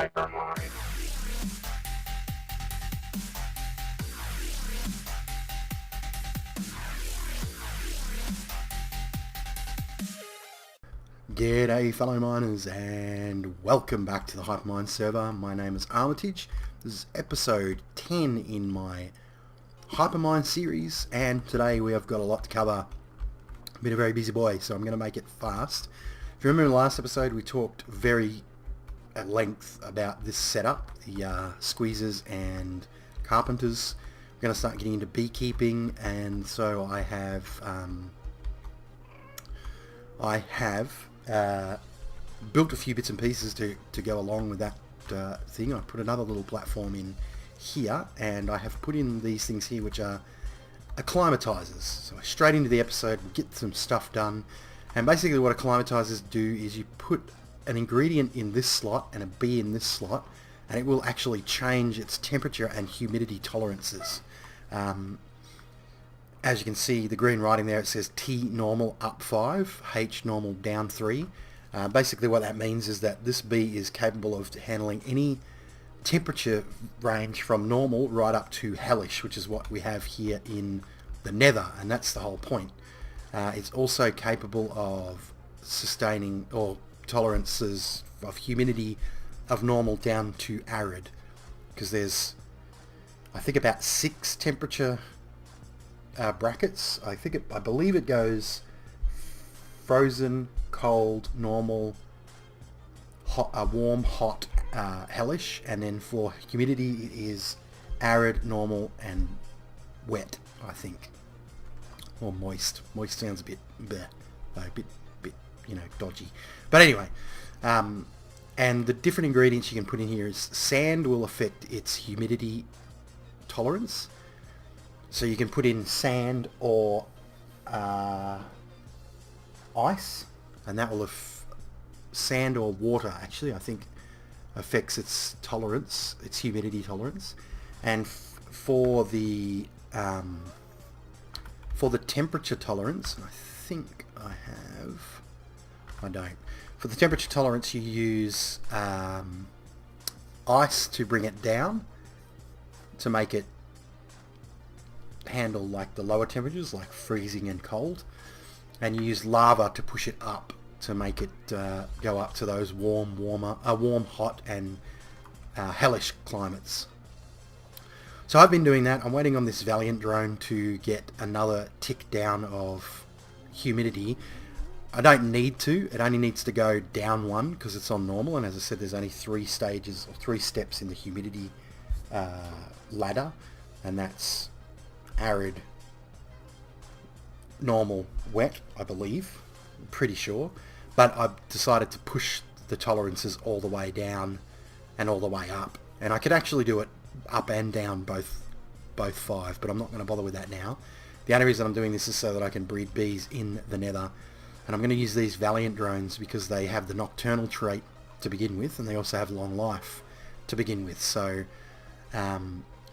Hypermine. G'day fellow miners and welcome back to the Hypermine server. My name is Armitage. This is episode 10 in my Hypermine series, and today we have got a lot to cover. I've been a very busy boy, so I'm going to make it fast. If you remember in the last episode we talked very at length about this setup, the squeezers and carpenters. We're going to start getting into beekeeping, and so I have built a few bits and pieces to go along with that thing. I put another little platform in here, and I have put in these things here which are acclimatizers. So straight into the episode, we get some stuff done, and basically what acclimatizers do is you put an ingredient in this slot and a bee in this slot, and it will actually change its temperature and humidity tolerances. As you can see, the green writing there, it says T normal up 5, H normal down 3. Basically what that means is that this bee is capable of handling any temperature range from normal right up to hellish, which is what we have here in the nether, and that's the whole point. It's also capable of sustaining or tolerances of humidity of normal down to arid, because there's, I think, about 6 temperature brackets. I believe it goes frozen, cold, normal, hot, warm, hot, hellish, and then for humidity it is arid, normal, and wet, I think, or moist. Moist sounds a bit bleh, a bit dodgy. But anyway, and the different ingredients you can put in here is sand will affect its humidity tolerance. So you can put in sand or ice, and that will sand or water actually, I think, affects its tolerance, its humidity tolerance. And for the temperature tolerance, I think I don't. For the temperature tolerance, you use ice to bring it down, to make it handle like the lower temperatures, like freezing and cold, and you use lava to push it up to make it go up to those warm, hot, and hellish climates. So I've been doing that. I'm waiting on this Valiant drone to get another tick down of humidity. I don't need to. It only needs to go down 1 because it's on normal, and as I said, there's only 3 stages or 3 steps in the humidity ladder, and that's arid, normal, wet, I believe. I'm pretty sure. But I've decided to push the tolerances all the way down and all the way up. And I could actually do it up and down both 5, but I'm not going to bother with that now. The only reason I'm doing this is so that I can breed bees in the nether. And I'm going to use these Valiant drones because they have the nocturnal trait to begin with, and they also have long life to begin with. So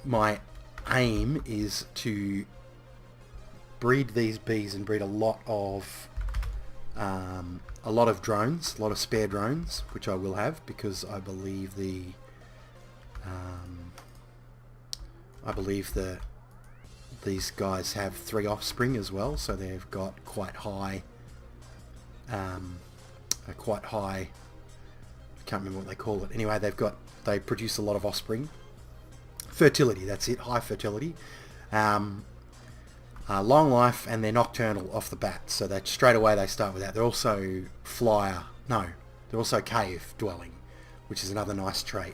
my aim is to breed these bees and breed a lot of drones, a lot of spare drones, which I will have, because I believe these guys have 3 offspring as well, so they've got quite high, I can't remember what they call it. Anyway, they produce a lot of offspring. Fertility, that's it, high fertility. Long life, and they're nocturnal off the bat, so that straight away they start with that. They're also they're also cave dwelling, which is another nice trait.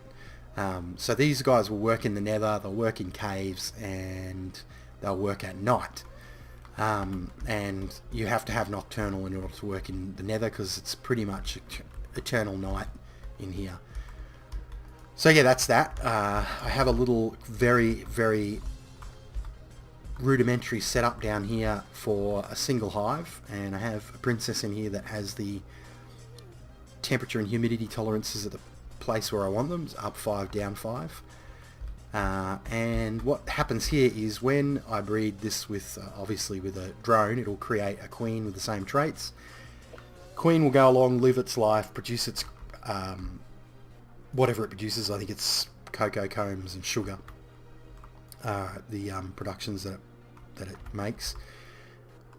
So these guys will work in the nether, they'll work in caves, and they'll work at night. And you have to have nocturnal in order to work in the nether, because it's pretty much eternal night in here. So yeah, that's that. I have a little very, very rudimentary setup down here for a single hive, and I have a princess in here that has the temperature and humidity tolerances at the place where I want them, up 5, down 5. And what happens here is when I breed this with, obviously with a drone, it'll create a queen with the same traits. Queen will go along, live its life, produce its whatever it produces. I think it's cocoa combs and sugar, the productions that it makes.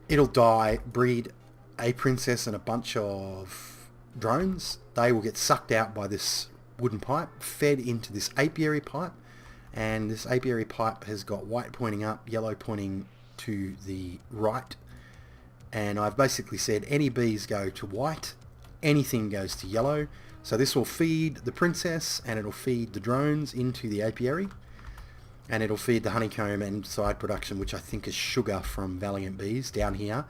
It'll die, breed a princess and a bunch of drones. They will get sucked out by this wooden pipe, fed into this apiary pipe, and this apiary pipe has got white pointing up, yellow pointing to the right. And I've basically said any bees go to white, anything goes to yellow. So this will feed the princess, and it'll feed the drones into the apiary, and it'll feed the honeycomb and side production, which I think is sugar from Valiant Bees, down here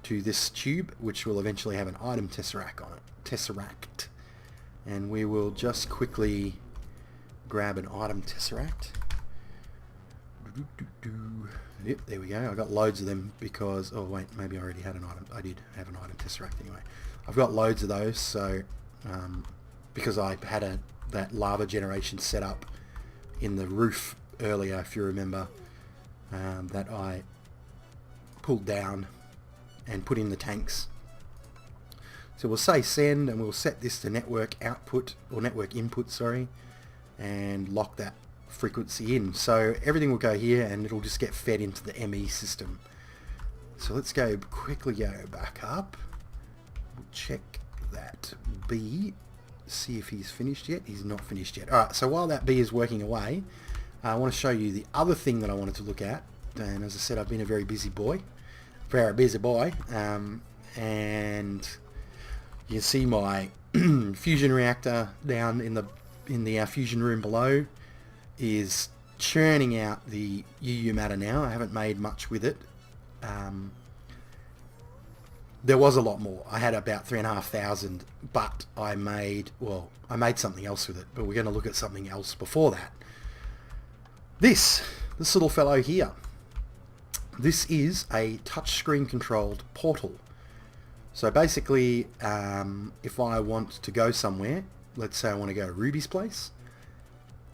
to this tube, which will eventually have an item tesseract on it. Tesseract. And we will just quickly grab an item tesseract. Yep, there we go. I got loads of them because, oh wait, maybe I already had an item. I did have an item tesseract anyway. I've got loads of those, so because I had that lava generation set up in the roof earlier, if you remember, that I pulled down and put in the tanks. So we'll say send, and we'll set this to network output, or network input, sorry, and lock that frequency in. So everything will go here, and it'll just get fed into the ME system. So let's quickly go back up. We'll check that B, see if he's finished yet. He's not finished yet. Alright, so while that B is working away, I want to show you the other thing that I wanted to look at. And as I said, I've been a very busy boy. And you can see my fusion reactor down in the fusion room below is churning out the UU matter now. I haven't made much with it. There was a lot more. I had about 3,500, but I made something else with it. But we're going to look at something else before that. This little fellow here. This is a touchscreen controlled portal. So basically, if I want to go somewhere, let's say I want to go to Ruby's place,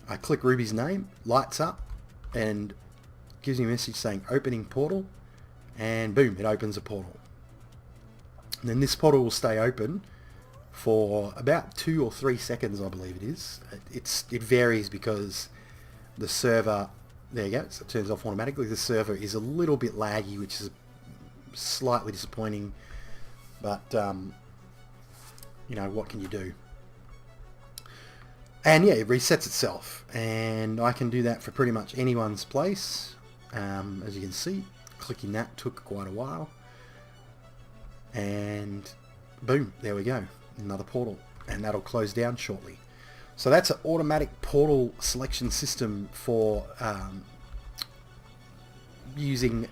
I click Ruby's name, lights up, and gives me a message saying opening portal, and boom, it opens a portal. And then this portal will stay open for about 2 or 3 seconds, I believe it is. It varies because the server, there you go, so it turns off automatically. The server is a little bit laggy, which is slightly disappointing, but you know, what can you do? And yeah, it resets itself, and I can do that for pretty much anyone's place. As you can see, clicking that took quite a while, and boom, there we go, another portal, and that'll close down shortly. So that's an automatic portal selection system for using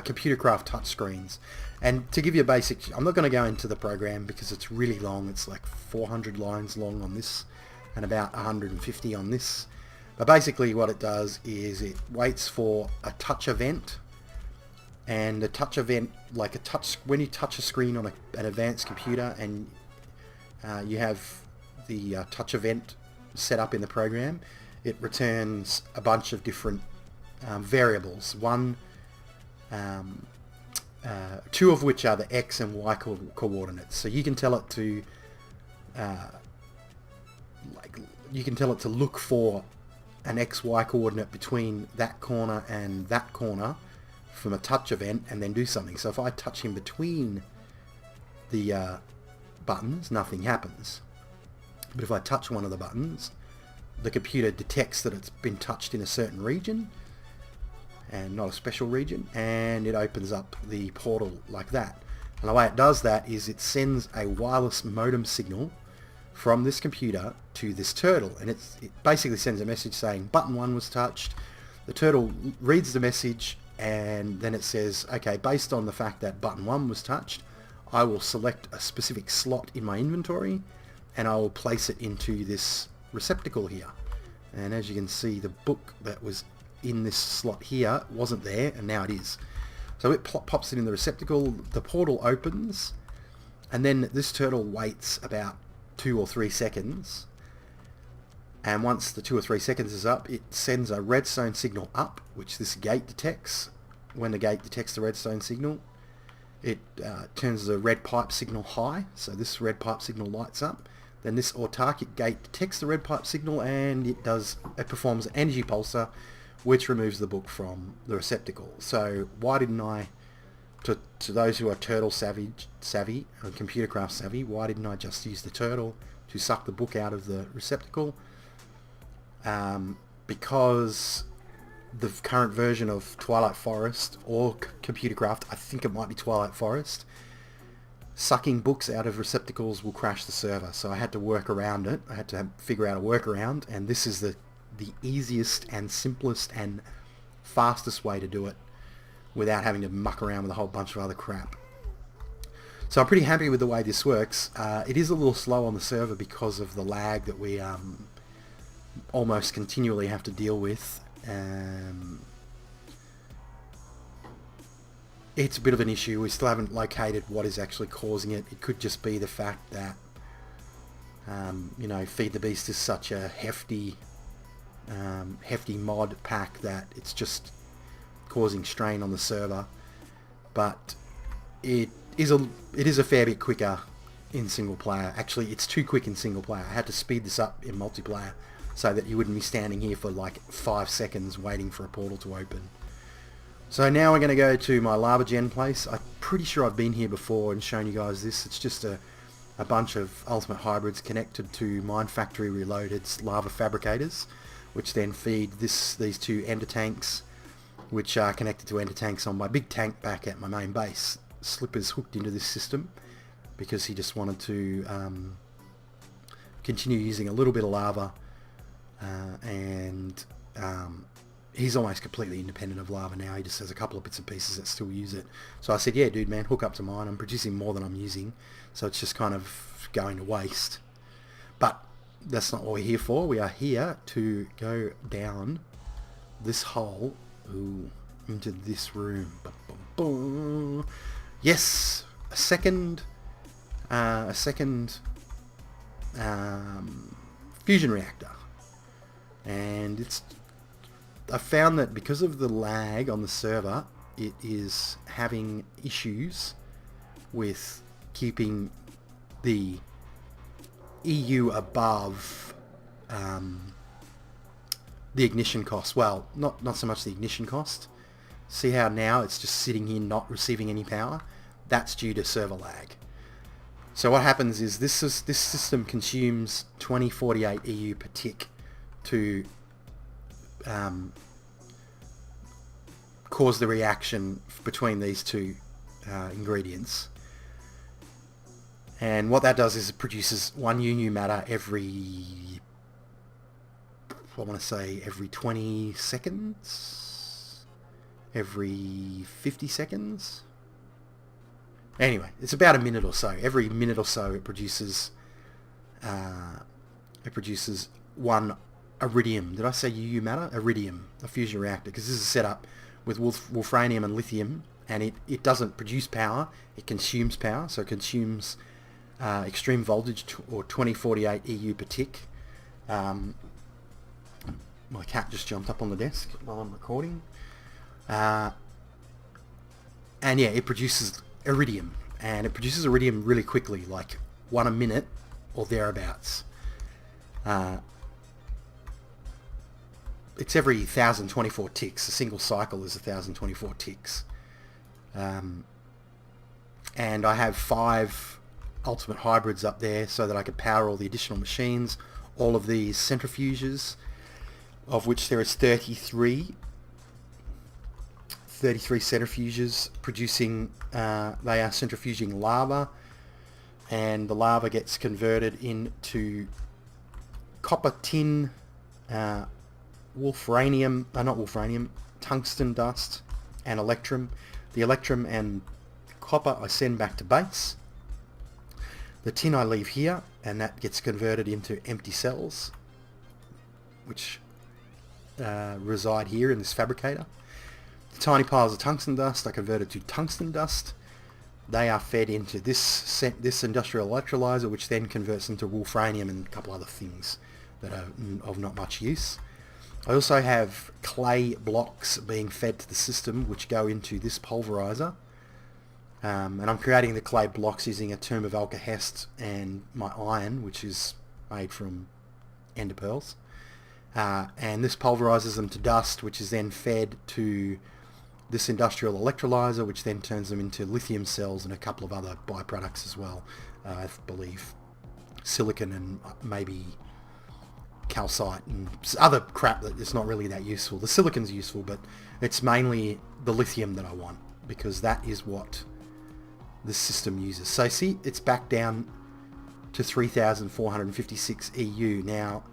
computer craft touchscreens. And to give you a basic, I'm not going to go into the program because it's really long. It's like 400 lines long on this and about 150 on this. But basically what it does is it waits for a touch event, and the touch event, like when you touch a screen on an advanced computer, and you have the touch event set up in the program, it returns a bunch of different variables. Two of which are the X and Y coordinates. So you can tell it to look for an XY coordinate between that corner and that corner from a touch event, and then do something. So if I touch him between the buttons, nothing happens. But if I touch one of the buttons, the computer detects that it's been touched in a certain region and not a special region, and it opens up the portal like that. And the way it does that is it sends a wireless modem signal from this computer to this turtle, and it basically sends a message saying button 1 was touched. The turtle reads the message, and then it says, okay, based on the fact that button 1 was touched, I will select a specific slot in my inventory, and I will place it into this receptacle here. And as you can see, the book that was in this slot here wasn't there, and now it is. So it pops it in the receptacle, the portal opens, and then this turtle waits about 2 or 3 seconds, and once the 2 or 3 seconds is up, it sends a redstone signal up, which this gate detects. When the gate detects the redstone signal, it turns the red pipe signal high, so this red pipe signal lights up. then this autarkic gate detects the red pipe signal, and it performs an energy pulsar, which removes the book from the receptacle. So why didn't I, to those who are turtle savvy and computercraft savvy, why didn't I just use the turtle to suck the book out of the receptacle? Because the current version of Twilight Forest or computercraft, I think it might be Twilight Forest, sucking books out of receptacles will crash the server. So I had to work around it. I had to figure out a workaround, and this is the easiest and simplest and fastest way to do it without having to muck around with a whole bunch of other crap. So I'm pretty happy with the way this works. It is a little slow on the server because of the lag that we almost continually have to deal with. It's a bit of an issue. We still haven't located what is actually causing it. It could just be the fact that Feed the Beast is such a hefty mod pack that it's just causing strain on the server. But it is a fair bit quicker in single player. Actually, it's too quick in single player. I had to speed this up in multiplayer so that you wouldn't be standing here for like 5 seconds waiting for a portal to open. So now we're going to go to my lava gen place. I'm pretty sure I've been here before and shown you guys this. It's just a bunch of ultimate hybrids connected to Mine Factory Reloaded lava fabricators, which then feed these two ender tanks, which are connected to ender tanks on my big tank back at my main base. Slipper's hooked into this system because he just wanted to continue using a little bit of lava, and he's almost completely independent of lava now. He just has a couple of bits and pieces that still use it. So I said, yeah, dude, man, hook up to mine. I'm producing more than I'm using, so it's just kind of going to waste. But that's not what we're here for. We are here to go down this hole into this room. Yes, a second fusion reactor, and I found that because of the lag on the server, it is having issues with keeping the EU above the ignition cost. Well, not so much the ignition cost. See how now it's just sitting here not receiving any power? That's due to server lag. So what happens is this system consumes 2048 EU per tick to cause the reaction between these two ingredients. And what that does is it produces 1 UU matter every 20 seconds? Every 50 seconds? Anyway, it's about a minute or so. Every minute or so it produces 1 iridium. Did I say UU matter? Iridium, a fusion reactor, because this is set up with wolfranium and lithium, and it doesn't produce power, it consumes power, so it consumes extreme voltage or 2048 EU per tick. My cat just jumped up on the desk while I'm recording. And yeah, it produces iridium, and it produces iridium really quickly, like 1 a minute or thereabouts. It's every 1024 ticks. A single cycle is 1024 ticks. And I have 5 ultimate hybrids up there so that I could power all the additional machines, all of these centrifuges, of which there is 33 centrifuges producing, they are centrifuging lava, and the lava gets converted into copper, tin, tungsten dust, and electrum. The electrum and copper I send back to base. The tin I leave here, and that gets converted into empty cells, which reside here in this fabricator. The tiny piles of tungsten dust are converted to tungsten dust. They are fed into this industrial electrolyzer, which then converts into wolfranium and a couple other things that are of not much use. I also have clay blocks being fed to the system, which go into this pulverizer, And I'm creating the clay blocks using a term of alkahest and my iron, which is made from ender pearls. And this pulverizes them to dust, which is then fed to this industrial electrolyzer, which then turns them into lithium cells and a couple of other byproducts as well. I believe silicon and maybe calcite and other crap that is not really that useful. The silicon's useful, but it's mainly the lithium that I want, because that is what this system uses. So see, it's back down to 3,456 EU. Now,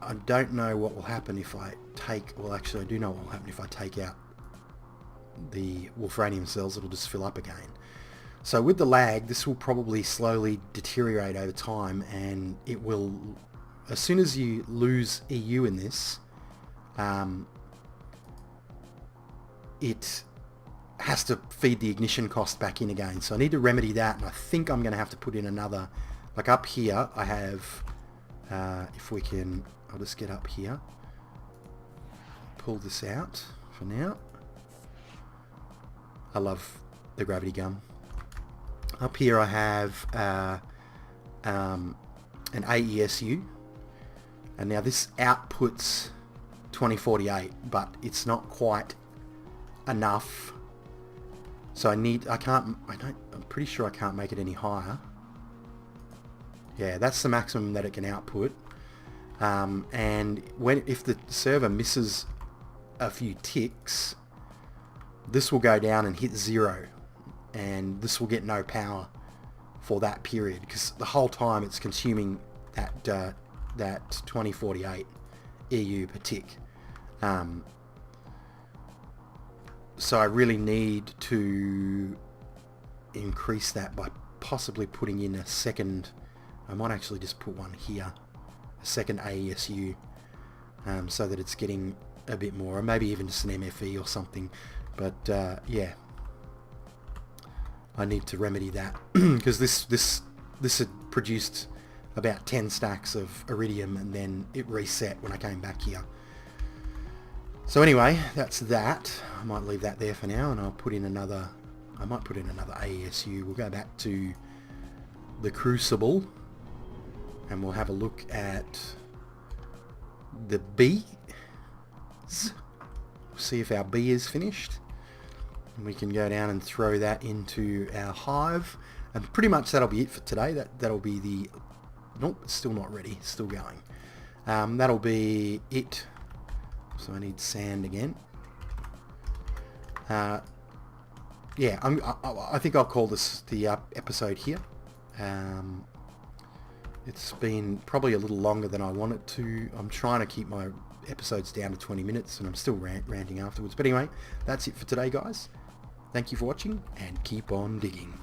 I don't know what will happen if I take, well actually I do know what will happen if I take out the wolfranium cells. It'll just fill up again. So with the lag, this will probably slowly deteriorate over time, and it will, as soon as you lose EU in this, it has to feed the ignition cost back in again. So I need to remedy that, and I think I'm going to have to put in another, like up here I have, if we can, I'll just get up here, pull this out for now. I love the gravity gun. Up here I have an AESU, and now this outputs 2048, but it's not quite enough. So I'm pretty sure I can't make it any higher. Yeah, that's the maximum that it can output. And if the server misses a few ticks, this will go down and hit 0, and this will get no power for that period, because the whole time it's consuming that 2048 EU per tick. So I really need to increase that by possibly putting in a second, I might actually just put one here, a second AESU, so that it's getting a bit more, or maybe even just an MFE or something. But yeah, I need to remedy that because this had produced about 10 stacks of iridium, and then it reset when I came back here. So anyway, that's that. I might leave that there for now, and I'll put in another, I might put in another AESU. We'll go back to the Crucible, and we'll have a look at the bees. See if our bee is finished. And we can go down and throw that into our hive. And pretty much that'll be it for today. That'll be the... Nope, it's still not ready. It's still going. That'll be it. So I need sand again. Yeah, I think I'll call this the episode here. It's been probably a little longer than I want it to. I'm trying to keep my episodes down to 20 minutes, and I'm still ranting afterwards. But anyway, that's it for today, guys. Thank you for watching, and keep on digging.